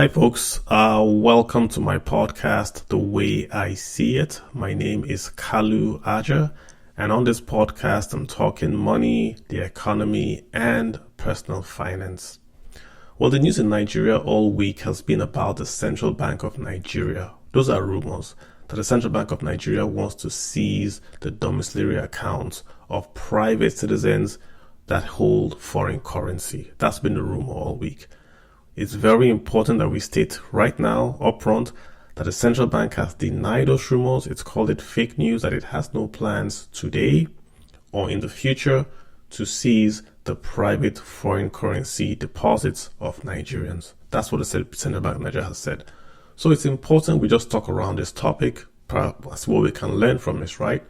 Hi, folks. Welcome to my podcast, The Way I See It. My name is Kalu Aja, and on this podcast, I'm talking money, the economy, and personal finance. Well, the news in Nigeria all week has been about the Central Bank of Nigeria. Those are rumors that the Central Bank of Nigeria wants to seize the domiciliary accounts of private citizens that hold foreign currency. That's been the rumor all week. It's very important that we state right now, upfront, that the central bank has denied those rumors. It's called it fake news, that it has no plans today or in the future to seize the private foreign currency deposits of Nigerians. That's what the Central Bank of Nigeria has said. So it's important we just talk around this topic. That's what we can learn from this, right?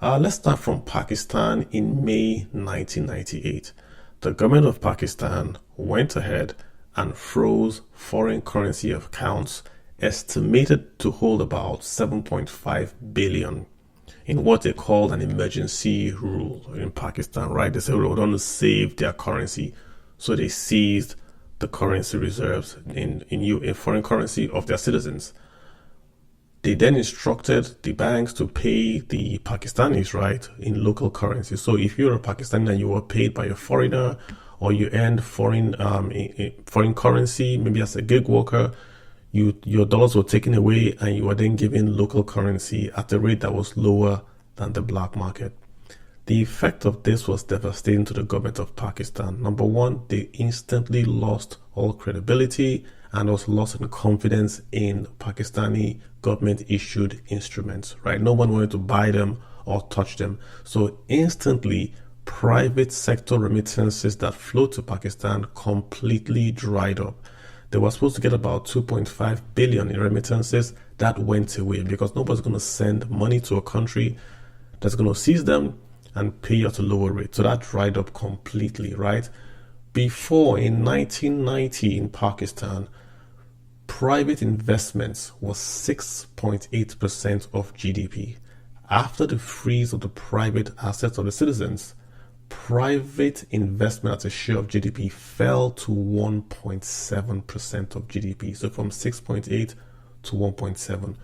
Let's start from Pakistan in May 1998. The government of Pakistan went ahead and froze foreign currency accounts estimated to hold about 7.5 billion in what they called an emergency rule in Pakistan, right? They said we want to save their currency, so they seized the currency reserves in foreign currency of their citizens. They then instructed the banks to pay the Pakistanis, right, in local currency. So if you're a Pakistani and you were paid by a foreigner, or you earned foreign currency, maybe as a gig worker, your dollars were taken away and you were then given local currency at a rate that was lower than the black market. The effect of this was devastating to the government of Pakistan. Number one, they instantly lost all credibility and also lost in confidence in Pakistani government-issued instruments, right? No one wanted to buy them or touch them. So instantly, private sector remittances that flowed to Pakistan completely dried up. They were supposed to get about 2.5 billion in remittances. That went away because nobody's going to send money to a country that's going to seize them and pay at a lower rate. So that dried up completely, right? Before, in 1990 in Pakistan, private investments was 6.8% of GDP. After the freeze of the private assets of the citizens, private investment as a share of GDP fell to 1.7% of GDP. So from 6.8 to 1.7.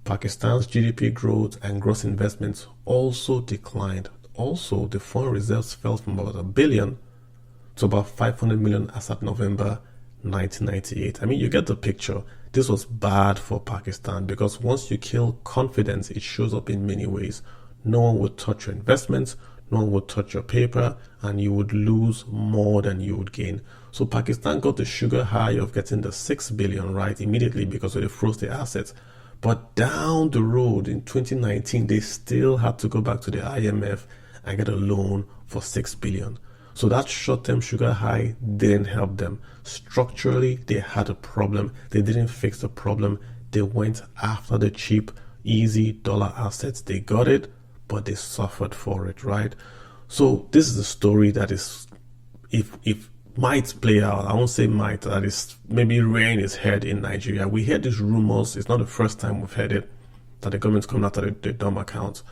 Pakistan's GDP growth and gross investments also declined. Also, the foreign reserves fell from about 1 billion to about 500 million as of November 1998. I mean, you get the picture. This was bad for Pakistan because once you kill confidence, it shows up in many ways. No one would touch your investments, no one would touch your paper, and you would lose more than you would gain. So Pakistan got the sugar high of getting the 6 billion right immediately because they froze their assets. But down the road in 2019, they still had to go back to the IMF and get a loan for 6 billion. So that short-term sugar high didn't help them. Structurally, they had a problem. They didn't fix the problem. They went after the cheap, easy dollar assets. They got it, but they suffered for it, right? So this is a story that is, if might play out, I won't say might, that is maybe rearing its head in Nigeria. We hear these rumors. It's not the first time we've heard it, that the government's coming after the Domm accounts.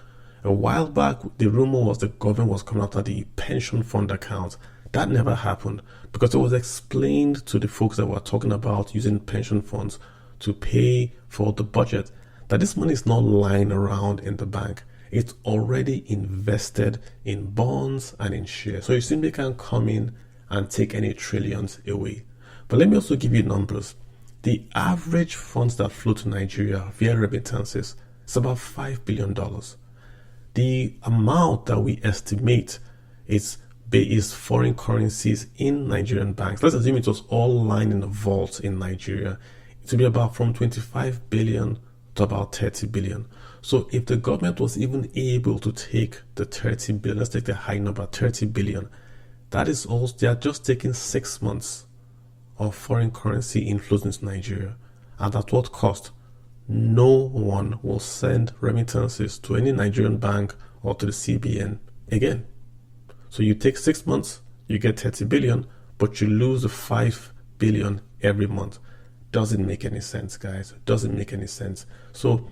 A while back, the rumor was the government was coming after the pension fund account. That never happened because it was explained to the folks that were talking about using pension funds to pay for the budget that this money is not lying around in the bank. It's already invested in bonds and in shares. So you simply can't come in and take any trillions away. But let me also give you numbers. The average funds that flow to Nigeria via remittances is about $5 billion. The amount that we estimate is foreign currencies in Nigerian banks. Let's assume it was all lying in the vaults in Nigeria. It will be about from 25 billion to about 30 billion. So if the government was even able to take the 30 billion, let's take the high number, 30 billion, that is also, they are just taking 6 months of foreign currency inflows into Nigeria. And at what cost? No one will send remittances to any Nigerian bank or to the CBN again. So you take 6 months, you get 30 billion, but you lose the 5 billion every month. Doesn't make any sense, guys. Doesn't make any sense. So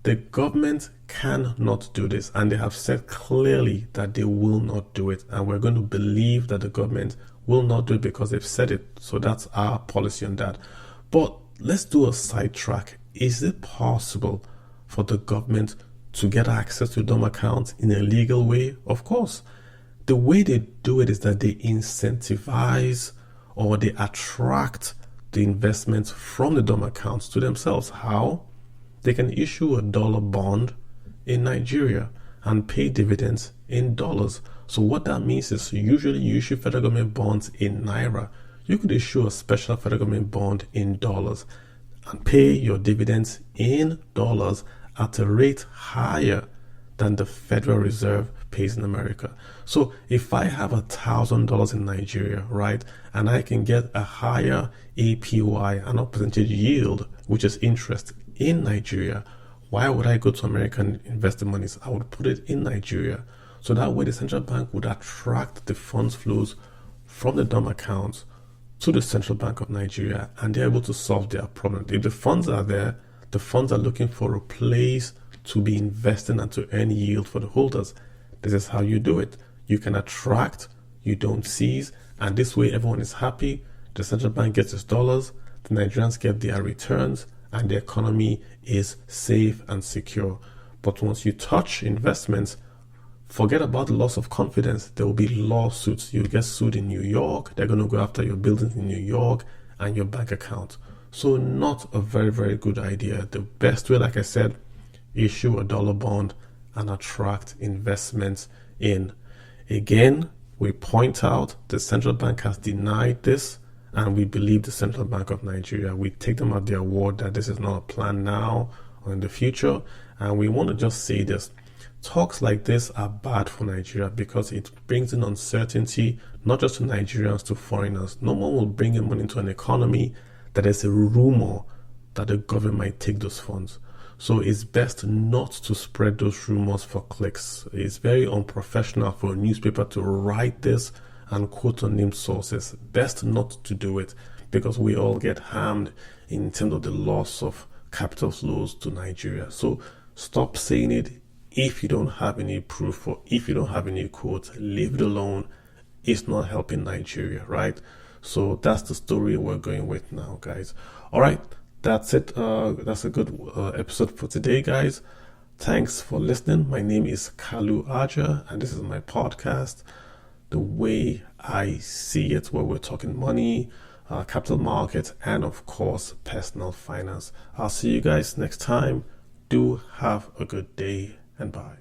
the government cannot do this, and they have said clearly that they will not do it. And we're going to believe that the government will not do it because they've said it. So that's our policy on that. But let's do a sidetrack. Is it possible for the government to get access to Domm accounts in a legal way? Of course. The way they do it is that they incentivize or they attract the investments from the Domm accounts to themselves. How? They can issue a dollar bond in Nigeria and pay dividends in dollars. So what that means is usually you issue federal government bonds in Naira. You could issue a special federal government bond in dollars and pay your dividends in dollars at a rate higher than the Federal Reserve pays in America. So if I have $1,000 in Nigeria, right, and I can get a higher APY, an percentage yield, which is interest in Nigeria, why would I go to America and invest the monies? I would put it in Nigeria. So that way the central bank would attract the funds flows from the Domm accounts to the Central Bank of Nigeria, and they're able to solve their problem. If the funds are there, the funds are looking for a place to be investing and to earn yield for the holders. This is how you do it. You can attract, you don't seize, and this way everyone is happy. The central bank gets its dollars, the Nigerians get their returns, and the economy is safe and secure. But once you touch investments, forget about the loss of confidence. There will be lawsuits. You'll get sued in New York. They're going to go after your buildings in New York and your bank account. So not a very, very good idea. The best way, like I said, issue a dollar bond and attract investments in. Again, we point out the central bank has denied this, and we believe the Central Bank of Nigeria. We take them at their word that this is not a plan now or in the future. And we want to just say this. Talks like this are bad for Nigeria because it brings in uncertainty, not just to Nigerians, to foreigners. No one will bring in money into an economy that is a rumor that the government might take those funds. So it's best not to spread those rumors for clicks. It's very unprofessional for a newspaper to write this and quote unnamed sources. Best not to do it because we all get harmed in terms of the loss of capital flows to Nigeria. So stop saying it. If you don't have any proof or if you don't have any quotes, leave it alone. It's not helping Nigeria, right? So that's the story we're going with now, guys. All right, that's it. That's a good episode for today, guys. Thanks for listening. My name is Kalu Aja, and this is my podcast, The Way I See It, where we're talking money, capital markets, and of course, personal finance. I'll see you guys next time. Do have a good day and bye.